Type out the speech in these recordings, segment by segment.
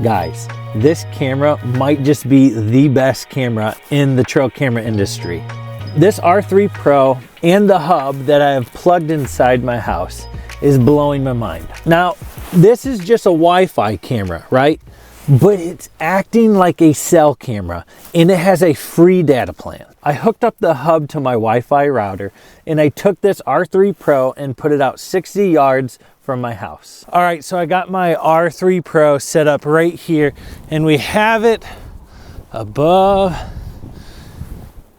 Guys, this camera might just be the best camera in the trail camera industry. This R3 Pro and the hub that I have plugged inside my house is blowing my mind. Now, this is just a Wi-Fi camera, right? But it's acting like a cell camera, and it has a free data plan. I hooked up the hub to my Wi-Fi router, and I took this R3 Pro and put it out 60 yards from my house. All right, so I got my R3 Pro set up right here, and we have it above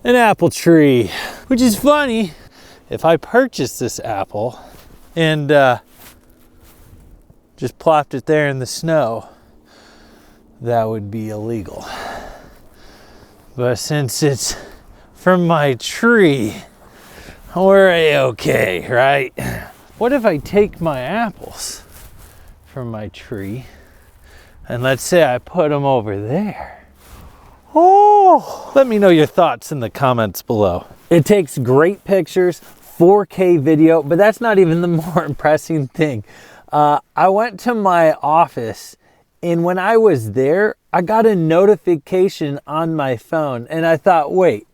an apple tree, which is funny. If I purchased this apple and just plopped it there in the snow, that would be illegal. But since it's from my tree, we're a-okay, right? What if I take my apples from my tree and let's say I put them over there? Oh, let me know your thoughts in the comments below. It takes great pictures, 4K video, but that's not even the more impressive thing. I went to my office, and when I was there, I got a notification on my phone, and I thought, wait,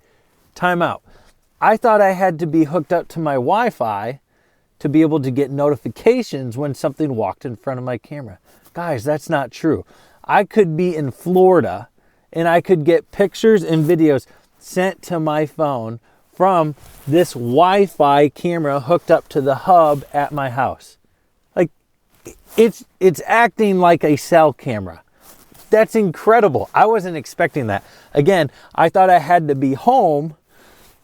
time out. I thought I had to be hooked up to my Wi-Fi to be able to get notifications when something walked in front of my camera. Guys, that's not true. I could be in Florida, and I could get pictures and videos sent to my phone from this Wi-Fi camera hooked up to the hub at my house. Like, it's acting like a cell camera. That's incredible. I wasn't expecting that. Again, I thought I had to be home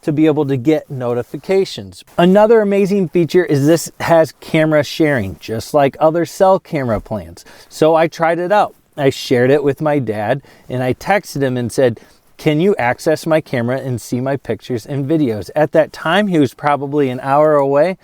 to be able to get notifications. Another amazing feature is this has camera sharing, just like other cell camera plans. So I tried it out. I shared it with my dad, and I texted him and said, can you access my camera and see my pictures and videos? At that time, he was probably an hour away,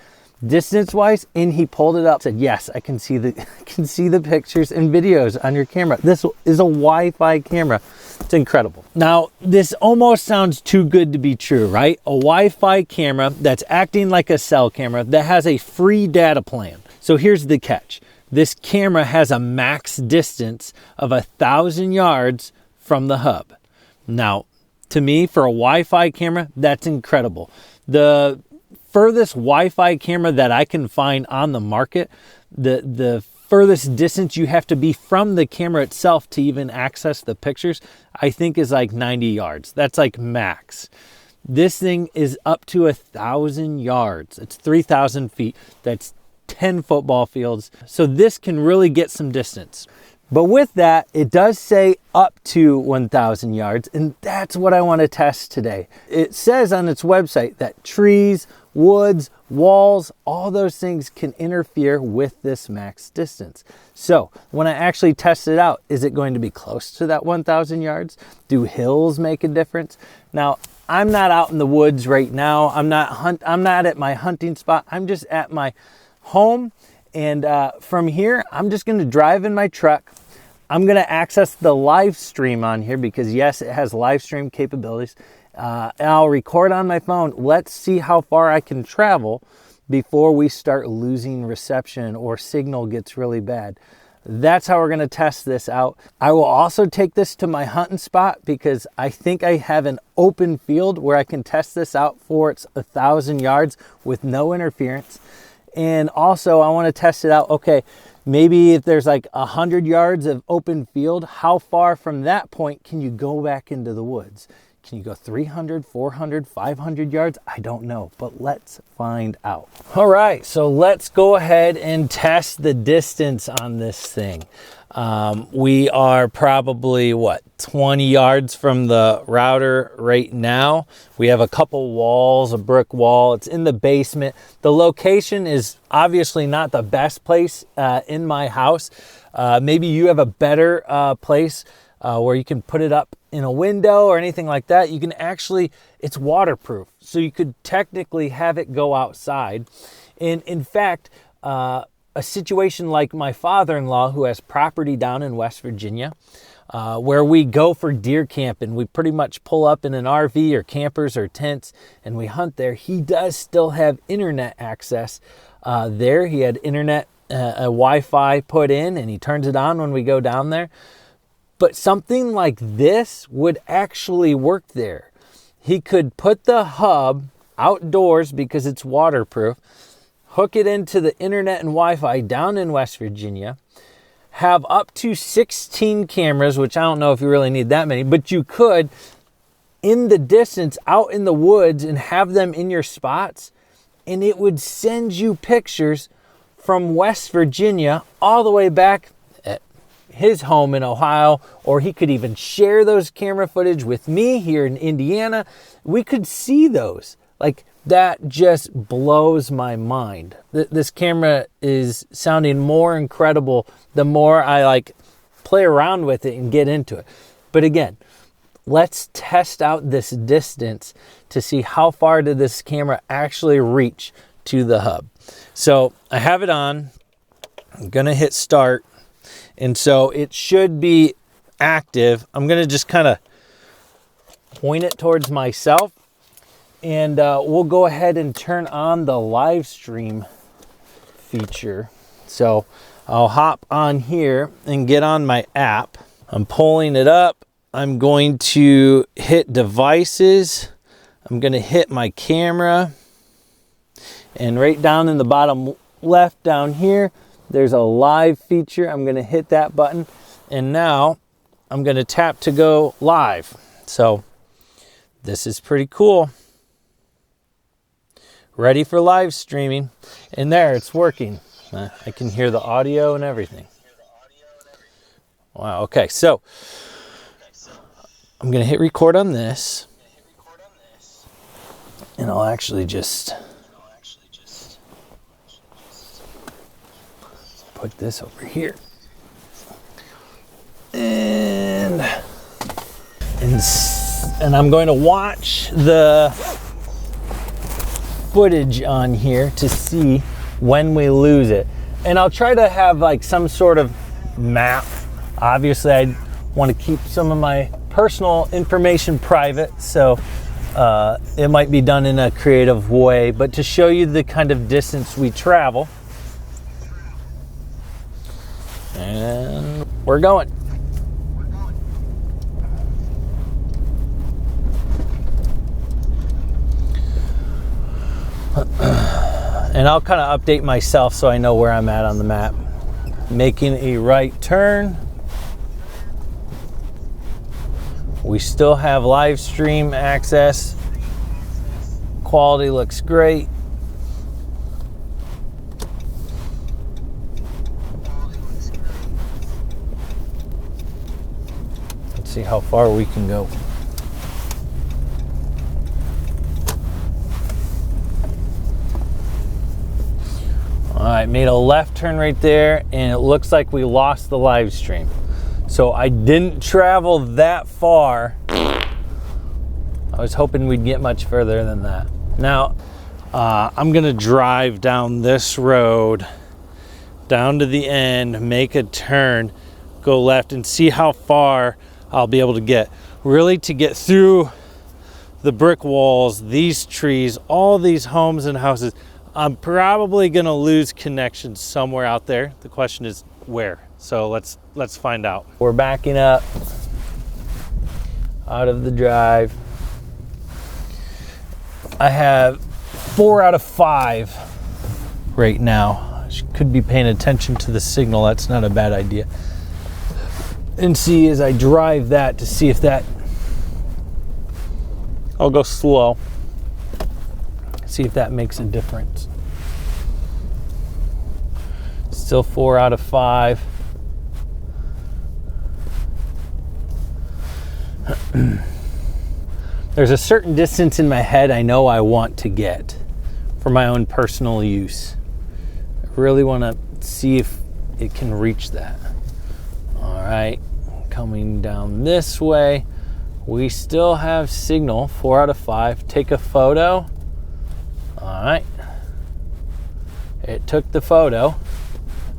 distance-wise, and he pulled it up, said, yes, I can see the pictures and videos on your camera. This is a Wi-Fi camera. It's incredible. Now, this almost sounds too good to be true, right? A Wi-Fi camera that's acting like a cell camera that has a free data plan. So here's the catch. This camera has a max distance of 1,000 yards from the hub. Now, to me, for a Wi-Fi camera, that's incredible. The furthest Wi-Fi camera that I can find on the market, the furthest distance you have to be from the camera itself to even access the pictures, I think is like 90 yards. That's like max. This thing is up to 1,000 yards. It's 3,000 feet. That's 10 football fields. So this can really get some distance. But with that, it does say up to 1,000 yards, and that's what I want to test today. It says on its website that trees, woods, walls, all those things can interfere with this max distance. So when I actually test it out, is it going to be close to that 1,000 yards? Do hills make a difference? Now, I'm not out in the woods right now. I'm not at my hunting spot. I'm just at my home. And from here, I'm just going to drive in my truck. I'm going to access the live stream on here because, yes, it has live stream capabilities. And I'll record on my phone. Let's see how far I can travel before we start losing reception or signal gets really bad. That's how we're going to test this out. I will also take this to my hunting spot because I think I have an open field where I can test this out for its 1,000 yards with no interference. And also I want to test it out. Okay, maybe if there's like 100 yards of open field, how far from that point can you go back into the woods? Can you go 300, 400, 500 yards? I don't know, but let's find out. All right, so let's go ahead and test the distance on this thing. We are probably, 20 yards from the router right now. We have a couple walls, a brick wall. It's in the basement. The location is obviously not the best place in my house. Maybe you have a better place where you can put it up in a window or anything like that. You can actually, it's waterproof. So you could technically have it go outside. And in fact, a situation like my father-in-law who has property down in West Virginia, where we go for deer camping. We pretty much pull up in an RV or campers or tents and we hunt there. He does still have internet access there. He had internet, Wi-Fi put in, and he turns it on when we go down there. But something like this would actually work there. He could put the hub outdoors because it's waterproof, hook it into the internet and Wi-Fi down in West Virginia, have up to 16 cameras, which I don't know if you really need that many, but you could, in the distance, out in the woods, and have them in your spots, and it would send you pictures from West Virginia all the way back at his home in Ohio, or he could even share those camera footage with me here in Indiana. We could see those. Like, that just blows my mind. This camera is sounding more incredible the more I like play around with it and get into it. But again, let's test out this distance to see how far did this camera actually reach to the hub. So I have it on. I'm gonna hit start. And so it should be active. I'm gonna just kind of point it towards myself, and we'll go ahead and turn on the live stream feature. So I'll hop on here and get on my app. I'm pulling it up. I'm going to hit devices. I'm going to hit my camera. And right down in the bottom left down here, there's a live feature. I'm going to hit that button. And now I'm going to tap to go live. So this is pretty cool. Ready for live streaming. And there, it's working. I can hear the audio and everything. Wow, okay, so I'm gonna hit record on this. And I'll actually just put this over here. And I'm going to watch the footage on here to see when we lose it. And I'll try to have like some sort of map. Obviously, I want to keep some of my personal information private, so it might be done in a creative way, but to show you the kind of distance we travel. And we're going. And I'll kind of update myself so I know where I'm at on the map. Making a right turn. We still have live stream access. Quality looks great. Let's see how far we can go. All right, made a left turn right there, and it looks like we lost the live stream. So I didn't travel that far. I was hoping we'd get much further than that. Now, I'm gonna drive down this road, down to the end, make a turn, go left, and see how far I'll be able to get. Really, to get through the brick walls, these trees, all these homes and houses, I'm probably gonna lose connection somewhere out there. The question is where. So let's find out. We're backing up out of the drive. I have 4 out of 5 right now. I could be paying attention to the signal. That's not a bad idea. And see as I drive that to see if that, I'll go slow. See if that makes a difference. Still 4 out of 5. There's a certain distance in my head I know I want to get for my own personal use. I really want to see if it can reach that. All right, coming down this way. We still have signal, 4 out of 5. Take a photo. All right, it took the photo.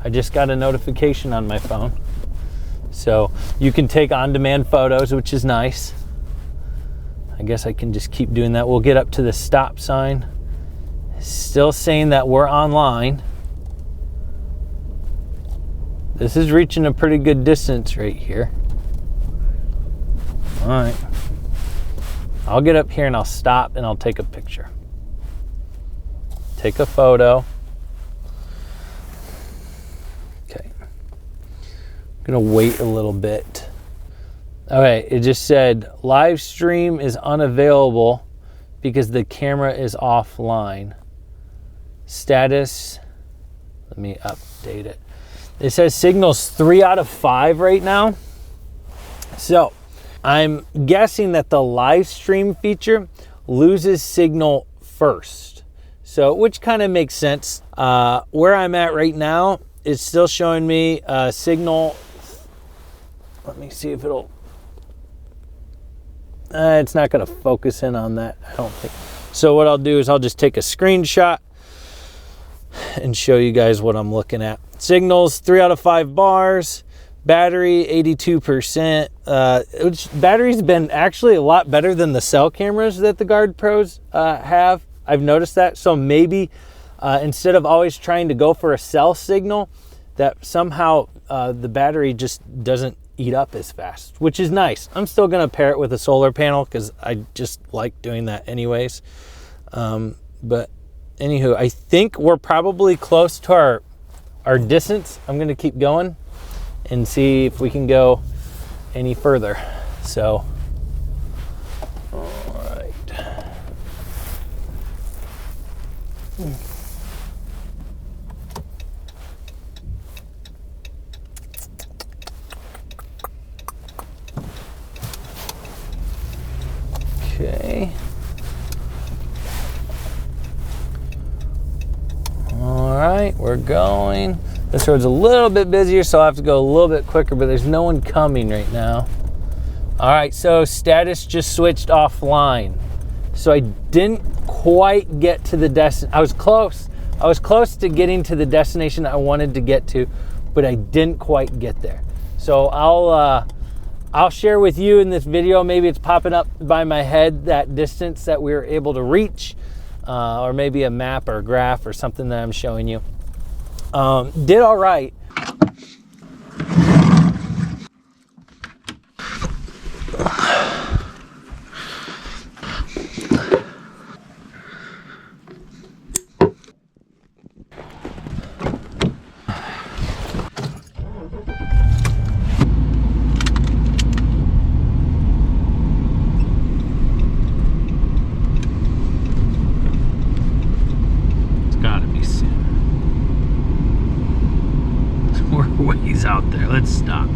I just got a notification on my phone. So you can take on-demand photos, which is nice. I guess I can just keep doing that. We'll get up to the stop sign. Still saying that we're online. This is reaching a pretty good distance right here. All right. I'll get up here and I'll stop and I'll take a picture. Take a photo. Okay. I'm gonna wait a little bit. Okay, it just said live stream is unavailable because the camera is offline. Status, let me update it. It says signal's 3 out of 5 right now. So I'm guessing that the live stream feature loses signal first. So, which kind of makes sense. Where I'm at right now, it's still showing me signal. Let me see if it'll, it's not gonna focus in on that, I don't think. So what I'll do is I'll just take a screenshot and show you guys what I'm looking at. Signals 3 out of 5 bars, battery 82%. Which battery's been actually a lot better than the cell cameras that the GardePros have. I've noticed that. So maybe instead of always trying to go for a cell signal, that somehow the battery just doesn't eat up as fast, which is nice. I'm still gonna pair it with a solar panel because I just like doing that anyways. But anywho, I think we're probably close to our distance. I'm gonna keep going and see if we can go any further. So, all right. Okay. All right, we're going. This road's a little bit busier, so I'll have to go a little bit quicker, but there's no one coming right now. All right, so status just switched offline. So I didn't quite get to the destination. I was close. I was close to getting to the destination I wanted to get to, but I didn't quite get there. So I'll share with you in this video. Maybe it's popping up by my head, that distance that we were able to reach, or maybe a map or a graph or something that I'm showing you. Did all right. Ways out there. Let's stop.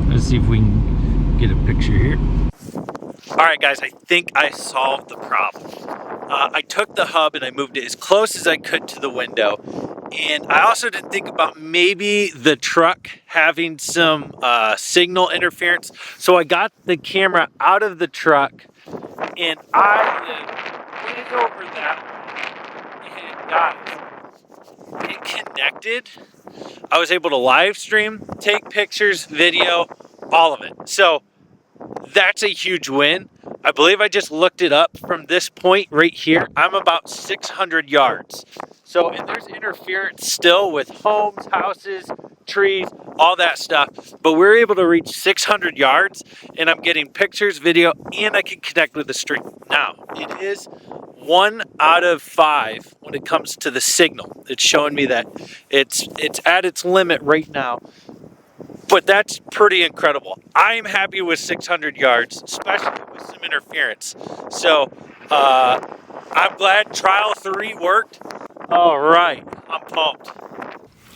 Let's see if we can get a picture here. All right, guys, I think I solved the problem. I took the hub and I moved it as close as I could to the window. And I also didn't think about maybe the truck having some signal interference. So I got the camera out of the truck and I went over that and got it connected. I was able to live stream, take pictures, video, all of it. So that's a huge win. I believe I just looked it up. From this point right here, I'm about 600 yards. So, and there's interference still with homes, houses, trees, all that stuff. But we're able to reach 600 yards and I'm getting pictures, video, and I can connect with the stream. Now, it is 1 out of 5 when it comes to the signal. It's showing me that it's at its limit right now. But that's pretty incredible. I'm happy with 600 yards, especially with some interference. So I'm glad trial 3 worked. All right, I'm pumped.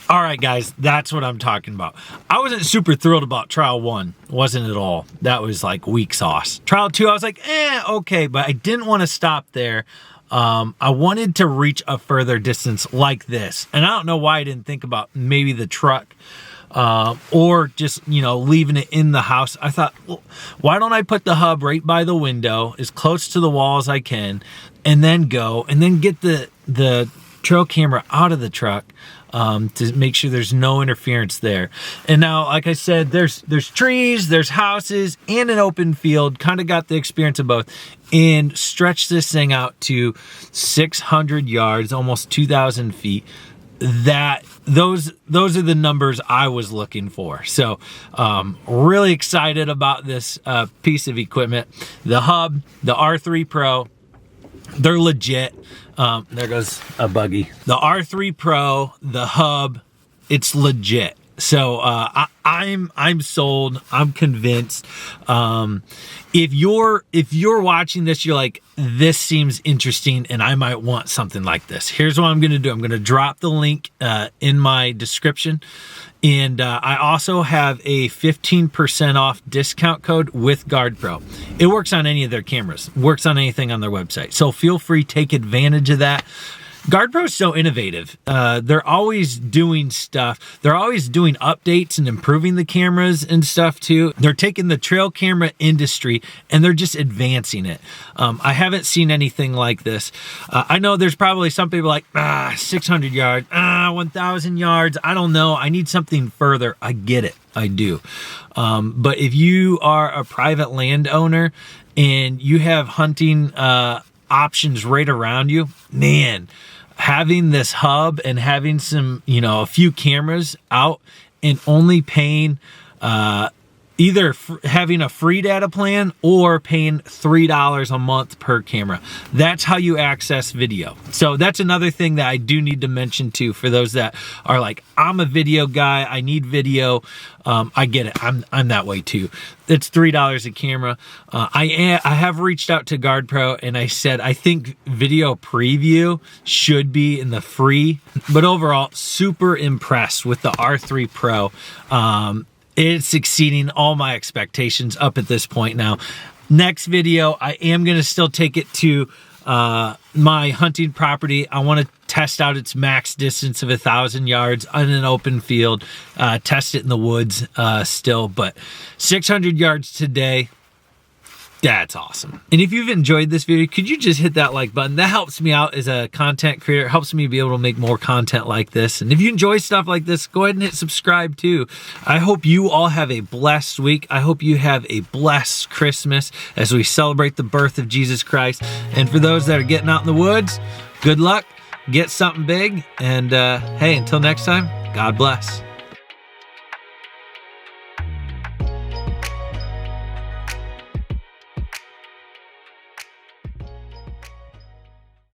All right, guys, that's what I'm talking about. I wasn't super thrilled about trial 1. Wasn't at all. That was like weak sauce. Trial 2, I was like, okay, but I didn't want to stop there. I wanted to reach a further distance like this. And I don't know why I didn't think about maybe the truck. Or just, you know, leaving it in the house. I thought, well, why don't I put the hub right by the window, as close to the wall as I can, and then go, and then get the trail camera out of the truck, to make sure there's no interference there. And now, like I said, there's trees, there's houses, and an open field. Kind of got the experience of both, and stretch this thing out to 600 yards, almost 2,000 feet. those are the numbers I was looking for. So really excited about this piece of equipment. The hub, the R3 Pro, they're legit. There goes a buggy. The R3 Pro, the hub, it's legit. So I'm sold. I'm convinced. If you're watching this, you're like, this seems interesting and I might want something like this. Here's what I'm going to do. I'm going to drop the link in my description. And I also have a 15% off discount code with GardePro. It works on any of their cameras, works on anything on their website. So feel free, take advantage of that. GardePro is so innovative. They're always doing stuff. They're always doing updates and improving the cameras and stuff too. They're taking the trail camera industry and they're just advancing it. I haven't seen anything like this. I know there's probably some people like, 600 yards, 1,000 yards. I don't know. I need something further. I get it. I do. But if you are a private landowner and you have hunting options right around you, man, having this hub and having some, a few cameras out and only paying either having a free data plan or paying $3 a month per camera. That's how you access video. So that's another thing that I do need to mention too, for those that are like, I'm a video guy, I need video. I get it. I'm that way too. It's $3 a camera. I have reached out to GardePro and I said, I think video preview should be in the free, but overall super impressed with the R3 Pro. It's exceeding all my expectations up at this point now. Next video, I am going to still take it to my hunting property. I want to test out its max distance of 1,000 yards on an open field, test it in the woods still, but 600 yards today. That's awesome. And if you've enjoyed this video, could you just hit that like button? That helps me out as a content creator. It helps me be able to make more content like this. And if you enjoy stuff like this, go ahead and hit subscribe too. I hope you all have a blessed week. I hope you have a blessed Christmas as we celebrate the birth of Jesus Christ. And for those that are getting out in the woods, good luck, get something big. And hey, until next time, God bless.